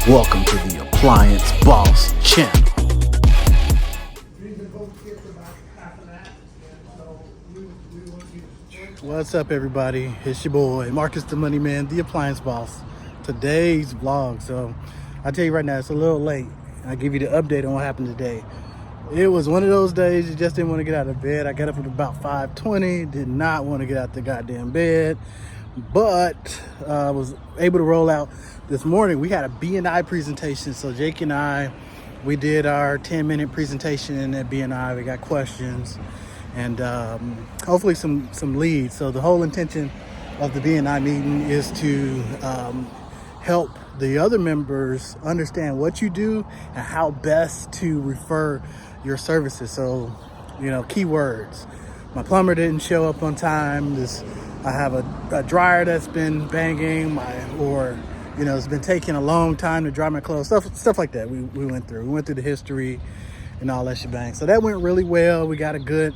Welcome to the Appliance Boss channel. What's up, everybody? It's your boy Marcus the Money Man, the Appliance Boss. Today's vlog. So I tell you right now, it's a little late. I'll give you the update on what happened today. It was one of those days you just didn't want to get out of bed. I got up at about 5:20, did not want to get out the goddamn bed, but I was able to roll out this morning. We had a B&I presentation. So Jake and I, we did our 10-minute presentation at B&I. We got questions and hopefully some leads. So the whole intention of the B&I meeting is to help the other members understand what you do and how best to refer your services. So, you know, keywords. My plumber didn't show up on time. I have a dryer that's been banging, it's been taking a long time to dry my clothes, stuff like that. We went through the history and all that shebang. So that went really well. We got a good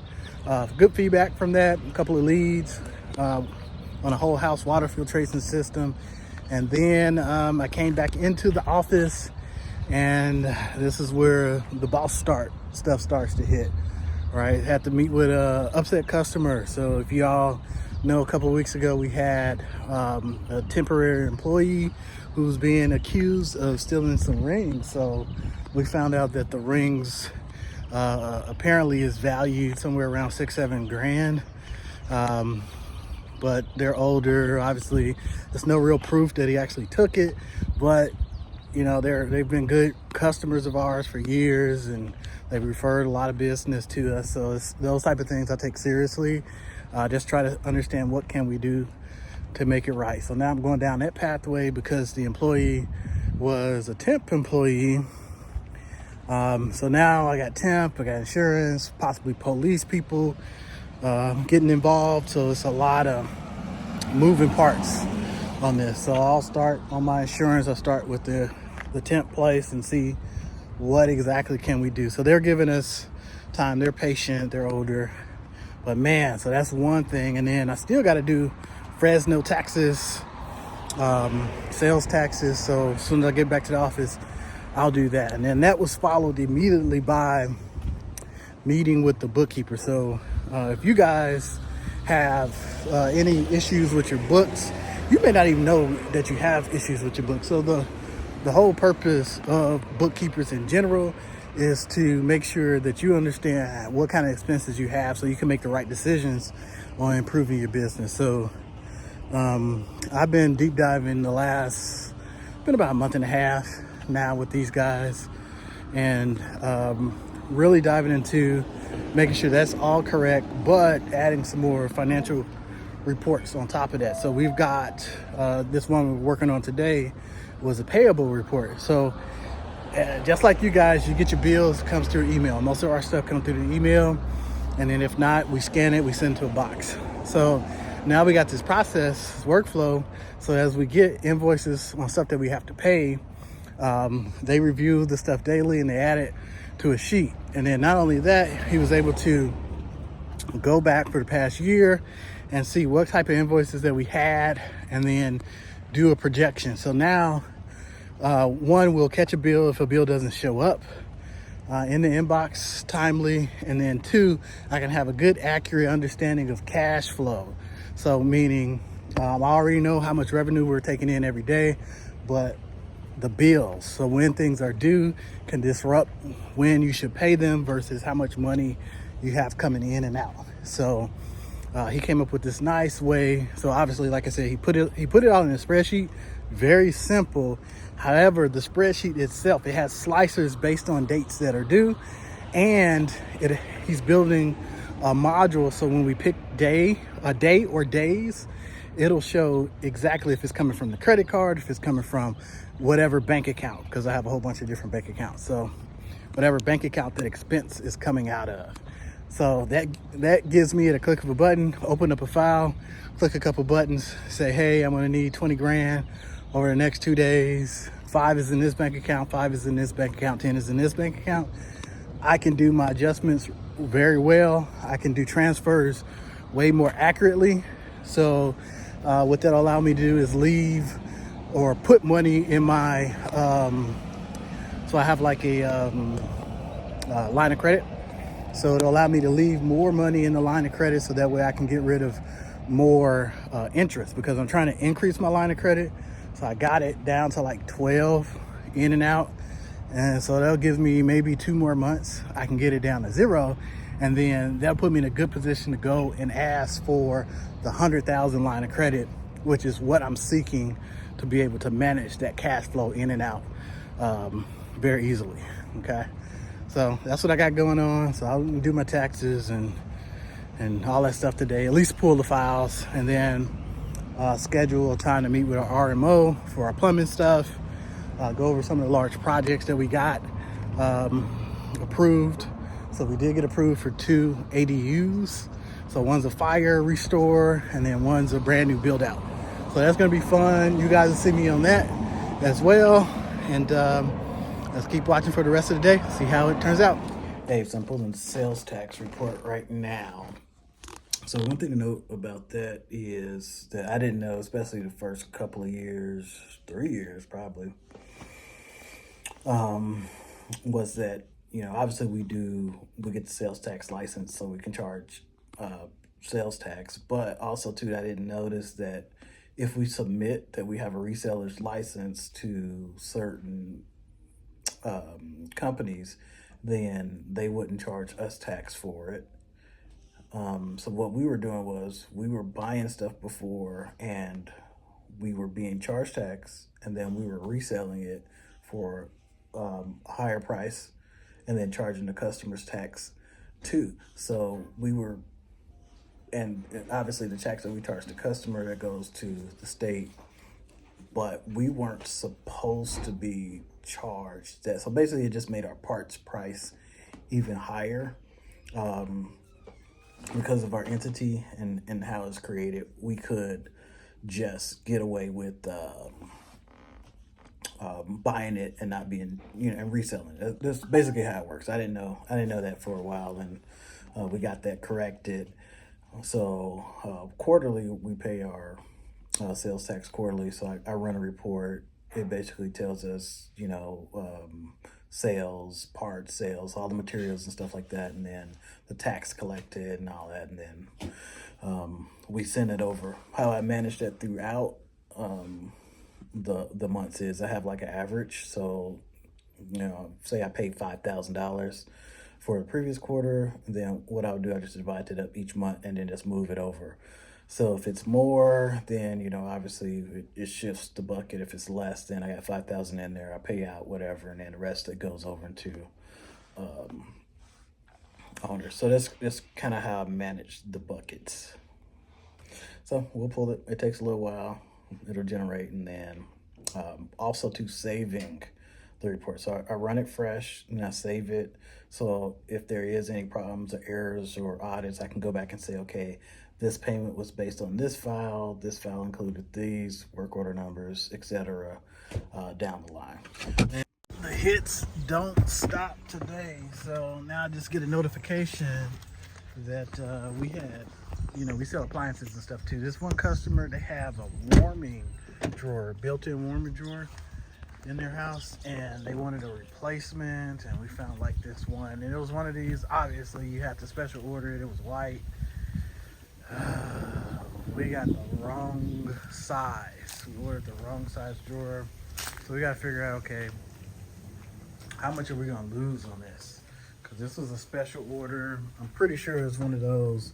feedback from that, a couple of leads on a whole house water filtration system. And then I came back into the office, and this is where the boss stuff starts to hit, right? Had to meet with a upset customer. So if y'all know, a couple of weeks ago we had a temporary employee who's being accused of stealing some rings. So we found out that the rings apparently is valued somewhere around 6-7 grand. But they're older. Obviously, there's no real proof that he actually took it, but you know, they've been good customers of ours for years, and they've referred a lot of business to us. So it's those type of things I take seriously. Just try to understand what can we do to make it right. So now I'm going down that pathway because the employee was a temp employee. So now I got temp, I got insurance, possibly police people getting involved. So it's a lot of moving parts on this. So I'll start on my insurance. I'll start with the temp place and see what exactly can we do. So they're giving us time. They're patient, they're older, but man, so that's one thing. And then I still got to do Fresno taxes, sales taxes. So as soon as I get back to the office, I'll do that. And then that was followed immediately by meeting with the bookkeeper. So if you guys have any issues with your books, you may not even know that you have issues with your books. So the whole purpose of bookkeepers in general is to make sure that you understand what kind of expenses you have so you can make the right decisions on improving your business. So I've been deep diving been about a month and a half now with these guys, and really diving into making sure that's all correct, but adding some more financial reports on top of that. So we've got this one we're working on today was a payable report. So just like you guys, you get your bills, comes through email. Most of our stuff comes through the email, and then if not, we scan it, we send it to a box. So now we got this process, workflow. So as we get invoices on stuff that we have to pay, they review the stuff daily and they add it to a sheet. And then not only that, he was able to go back for the past year and see what type of invoices that we had, and then do a projection. So now one, will catch a bill if a bill doesn't show up in the inbox timely, and then two, I can have a good accurate understanding of cash flow. So meaning I already know how much revenue we're taking in every day, but the bills, so when things are due, can disrupt when you should pay them versus how much money you have coming in and out. So he came up with this nice way. So obviously, like I said, he put it all in a spreadsheet, very simple. However, the spreadsheet itself, it has slicers based on dates that are due, and he's building a module. So when we pick a day or days, it'll show exactly if it's coming from the credit card, if it's coming from whatever bank account, because I have a whole bunch of different bank accounts. So whatever bank account that expense is coming out of. So that gives me at a click of a button, open up a file, click a couple buttons, say, hey, I'm gonna need 20 grand over the next 2 days. 5 is in this bank account, 5 is in this bank account, 10 is in this bank account. I can do my adjustments very well. I can do transfers way more accurately. So what that'll allow me to do is leave or put money in my, so I have like a line of credit. So it'll allow me to leave more money in the line of credit so that way I can get rid of more interest, because I'm trying to increase my line of credit. So I got it down to like 12 in and out. And so that'll give me maybe 2 more months. I can get it down to 0. And then that'll put me in a good position to go and ask for the 100,000 line of credit, which is what I'm seeking to be able to manage that cash flow in and out very easily. Okay. So that's what I got going on. So I'll do my taxes and all that stuff today, at least pull the files, and then schedule a time to meet with our RMO for our plumbing stuff, go over some of the large projects that we got approved. So we did get approved for 2 ADUs. So one's a fire restore, and then one's a brand new build out. So that's gonna be fun. You guys will see me on that as well. And let's keep watching for the rest of the day, see how it turns out. Dave, so I'm pulling the sales tax report right now. So one thing to note about that is that I didn't know, especially the first couple of years, 3 years probably, was that, you know, obviously we get the sales tax license so we can charge sales tax, but also too, I didn't notice that if we submit that we have a reseller's license to certain companies, then they wouldn't charge us tax for it. So what we were doing was we were buying stuff before and we were being charged tax, and then we were reselling it for a higher price and then charging the customers tax too. So we were, and obviously the tax that we charge the customer, that goes to the state, but we weren't supposed to be charged that. So basically it just made our parts price even higher. Because of our entity and how it's created, we could just get away with buying it and not being, you know, and reselling it. That's basically how it works. I didn't know that for a while, and we got that corrected. So quarterly, we pay our sales tax quarterly. So I run a report. It basically tells us, you know, sales, parts, sales, all the materials and stuff like that, and then the tax collected and all that, and then we send it over. How I manage that throughout the months is I have like an average. So, you know, say I paid $5,000 for the previous quarter, then what I would do, I just divide it up each month and then just move it over. So if it's more, then, you know, obviously it shifts the bucket. If it's less, then I got 5,000 in there. I pay out whatever, and then the rest that goes over into owners. So that's kind of how I manage the buckets. So we'll pull it. It takes a little while. It'll generate, and then also to saving the report. So I run it fresh and I save it. So if there is any problems or errors or audits, I can go back and say, okay, this payment was based on this file included these work order numbers, etc. Down the line. And the hits don't stop today. So now I just get a notification that we had, you know, we sell appliances and stuff too. This one customer, they have a warming drawer, built-in warming drawer in their house, and they wanted a replacement, and we found like this one, and it was one of these, obviously you have to special order it. It was white. We got the wrong size. We ordered the wrong size drawer. So we got to figure out, okay, how much are we going to lose on this? Because this was a special order. I'm pretty sure it's one of those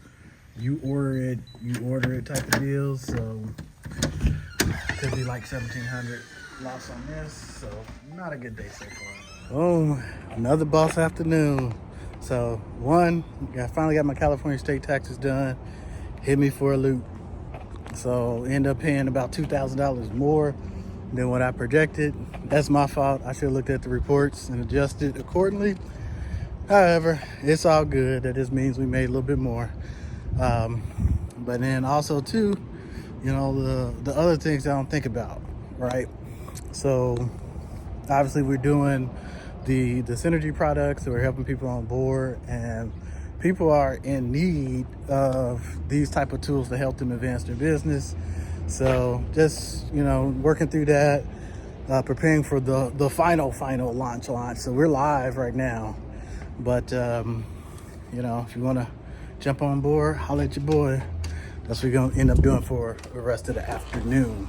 you order it type of deals. So it could be like $1,700 loss on this. So not a good day so far. Boom, another boss afternoon. So one, I finally got my California state taxes done. Hit me for a loop. So end up paying about $2,000 more than what I projected. That's my fault. I should have looked at the reports and adjusted accordingly. However, it's all good. That just means we made a little bit more. But then also too, you know, the other things I don't think about, right? So obviously we're doing the synergy products, so we're helping people on board, and people are in need of these type of tools to help them advance their business. So just, working through that, preparing for the final launch. So we're live right now, but if you want to jump on board, holla at your boy. That's what we're going to end up doing for the rest of the afternoon.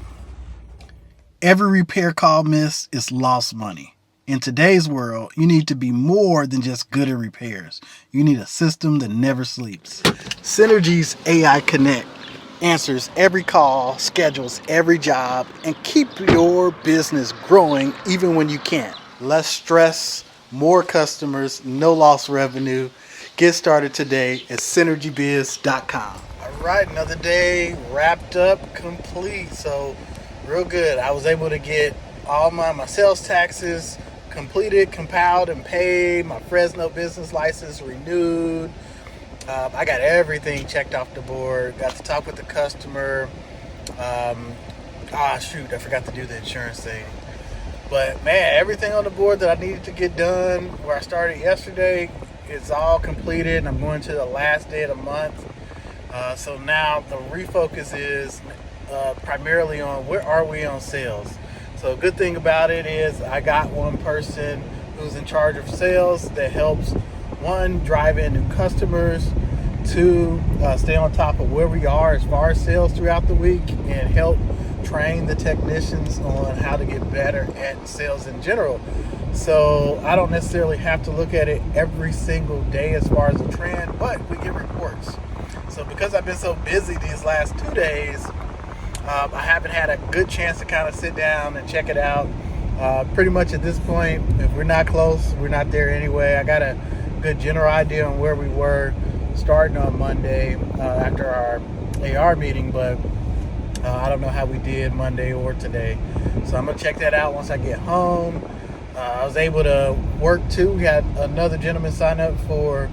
Every repair call missed is lost money. In today's world, you need to be more than just good at repairs. You need a system that never sleeps. Synergy's AI Connect answers every call, schedules every job, and keep your business growing even when you can't. Less stress, more customers, no lost revenue. Get started today at synergybiz.com. All right, another day wrapped up, complete. So real good. I was able to get all my sales taxes completed, compiled, and paid. My Fresno business license renewed. I got everything checked off the board. Got to talk with the customer. I forgot to do the insurance thing. But man, everything on the board that I needed to get done where I started yesterday, it's all completed, and I'm going to the last day of the month. So now the refocus is primarily on where are we on sales. So good thing about it is I got one person who's in charge of sales that helps, one, drive in new customers, two, stay on top of where we are as far as sales throughout the week, and help train the technicians on how to get better at sales in general. So I don't necessarily have to look at it every single day as far as a trend, but we get reports. So because I've been so busy these last 2 days, I haven't had a good chance to kind of sit down and check it out. Pretty much at this point, if we're not close, we're not there anyway. I got a good general idea on where we were starting on Monday after our AR meeting, but I don't know how we did Monday or today. So I'm going to check that out once I get home. I was able to work too. We had another gentleman sign up for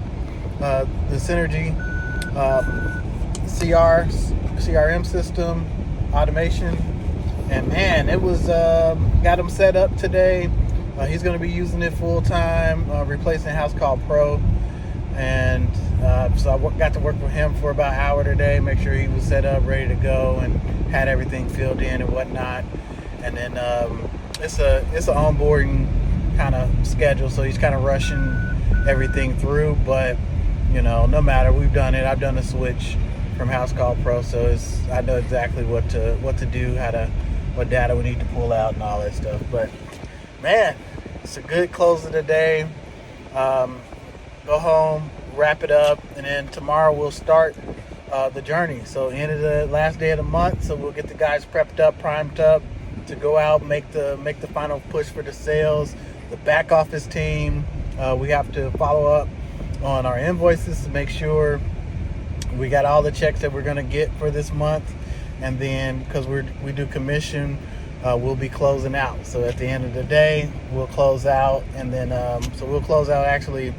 the Synergy CRM system automation, and man, it was got him set up today. He's going to be using it full time, replacing House Call Pro, and so I got to work with him for about an hour today, make sure he was set up, ready to go, and had everything filled in and whatnot. And then it's an onboarding kind of schedule, so he's kind of rushing everything through, but no matter, we've done it. I've done the switch from House Call Pro, so I know exactly what to do, what data we need to pull out and all that stuff. But man, it's a good close of the day. Go home, wrap it up, and then tomorrow we'll start the journey. So end of the last day of the month, so we'll get the guys prepped up, primed up to go out, make the final push for the sales. The back office team, we have to follow up on our invoices to make sure we got all the checks that we're going to get for this month. And then because we do commission, we'll be closing out. So at the end of the day, we'll close out, and then so we'll close out actually.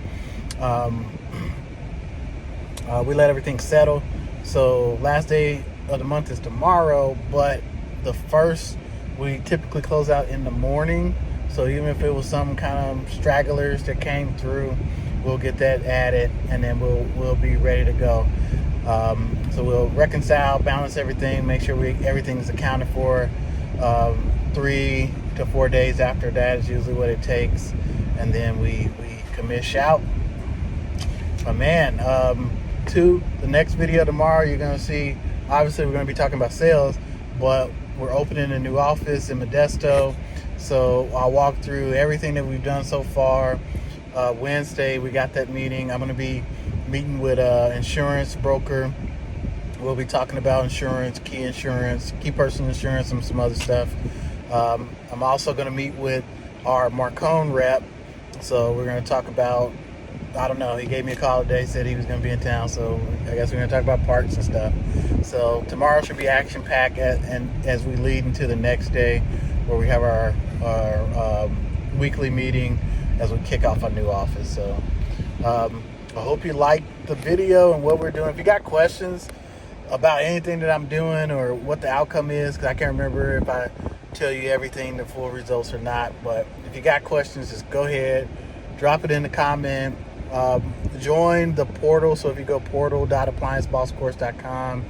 We let everything settle. So last day of the month is tomorrow, but the first, we typically close out in the morning. So even if it was some kind of stragglers that came through, we'll get that added, and then we'll be ready to go. So we'll reconcile, balance everything, make sure everything's accounted for. 3 to 4 days after that is usually what it takes, and then we commish out. But man, the next video tomorrow, you're gonna see, obviously we're gonna be talking about sales, but we're opening a new office in Modesto, so I'll walk through everything that we've done so far. Wednesday we got that meeting. I'm gonna be meeting with insurance broker. We'll be talking about insurance, key person insurance, and some other stuff. I'm also going to meet with our Marcone rep. So we're going to talk about, I don't know, he gave me a call today, said he was going to be in town. So I guess we're going to talk about parts and stuff. So tomorrow should be action packed, and as we lead into the next day where we have our weekly meeting as we kick off our new office. So I hope you liked the video and what we're doing. If you got questions about anything that I'm doing or what the outcome is, because I can't remember if I tell you everything, the full results or not, but if you got questions, just go ahead, drop it in the comment. Join the portal. So if you go portal.appliancebosscourse.com,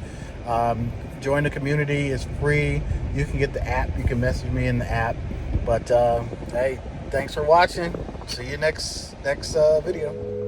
join the community. It's free. You can get the app. You can message me in the app. But hey, thanks for watching. See you next video.